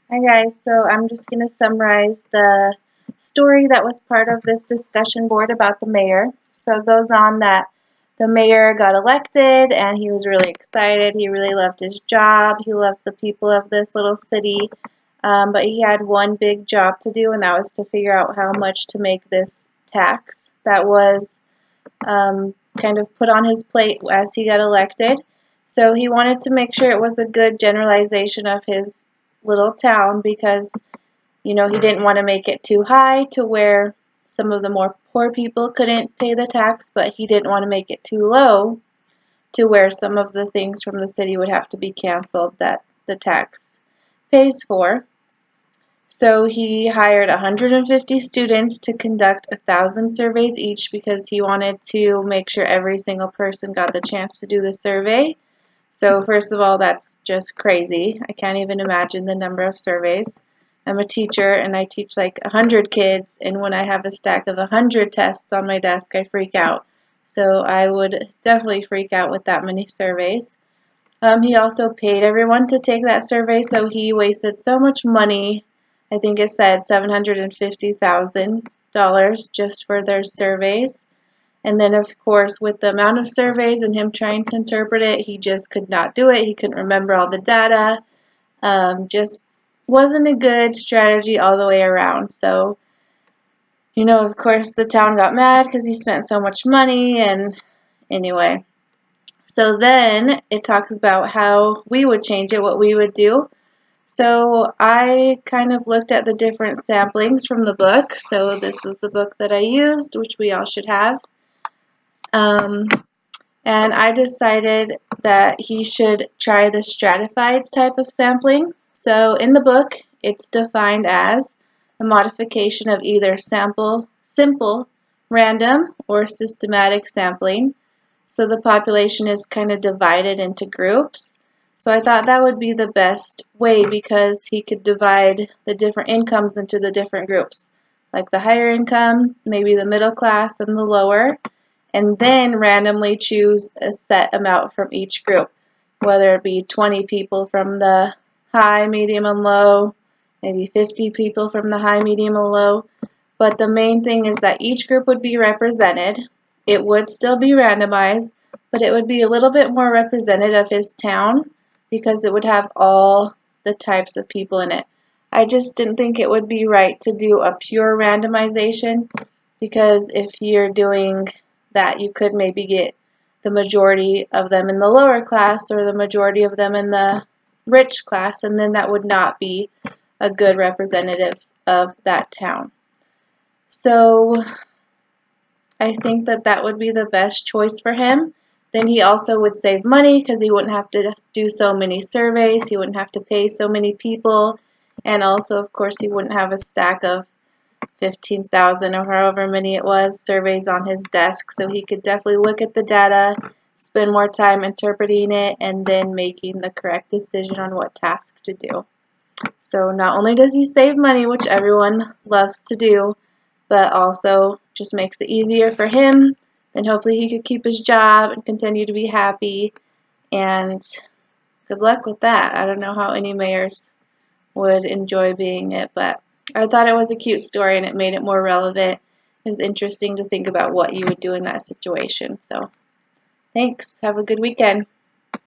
Hi guys, so I'm just going to summarize the story that was part of this discussion board about the mayor. So it goes on that the mayor got elected and he was really excited. He really loved his job. He loved the people of this little city. But he had one big job to do, and that was to figure out how much to make this tax that was kind of put on his plate as he got elected. So he wanted to make sure it was a good generalization of his little town because, he didn't want to make it too high to where some of the more poor people couldn't pay the tax, but he didn't want to make it too low to where some of the things from the city would have to be canceled that the tax pays for. So he hired 150 students to conduct 1,000 surveys each because he wanted to make sure every single person got the chance to do the survey. So first of all, that's just crazy. I can't even imagine the number of surveys. I'm a teacher and I teach like 100 kids, and when I have a stack of 100 tests on my desk, I freak out. So I would definitely freak out with that many surveys. He also paid everyone to take that survey, so he wasted so much money. I think it said $750,000 just for their surveys. And then, of course, with the amount of surveys and him trying to interpret it, he just could not do it. He couldn't remember all the data. Just wasn't a good strategy all the way around. So, of course, the town got mad because he spent so much money. And anyway, so then it talks about how we would change it, what we would do. So I kind of looked at the different samplings from the book. So this is the book that I used, which we all should have. Um, and I decided that he should try the stratified type of sampling. So in the book, it's defined as a modification of either simple, random, or systematic sampling. So the population is kind of divided into groups. So I thought that would be the best way because he could divide the different incomes into the different groups, like the higher income, maybe the middle class, and the lower, and then randomly choose a set amount from each group, whether it be 20 people from the high, medium, and low, maybe 50 people from the high, medium, and low. But the main thing is that each group would be represented. It would still be randomized, but it would be a little bit more representative of his town because it would have all the types of people in it. I just didn't think it would be right to do a pure randomization because if you're doing that, you could maybe get the majority of them in the lower class or the majority of them in the rich class, and then that would not be a good representative of that town. So I think that that would be the best choice for him. Then he also would save money because he wouldn't have to do so many surveys. He wouldn't have to pay so many people. And also, of course, he wouldn't have a stack of 15,000 or however many it was surveys on his desk. So he could definitely look at the data, spend more time interpreting it, and then making the correct decision on what task to do. So not only does he save money, which everyone loves to do, but also just makes it easier for him. Then hopefully he could keep his job and continue to be happy. And good luck with that. I don't know how any mayors would enjoy being it, but I thought it was a cute story and it made it more relevant. It was interesting to think about what you would do in that situation. So thanks. Have a good weekend.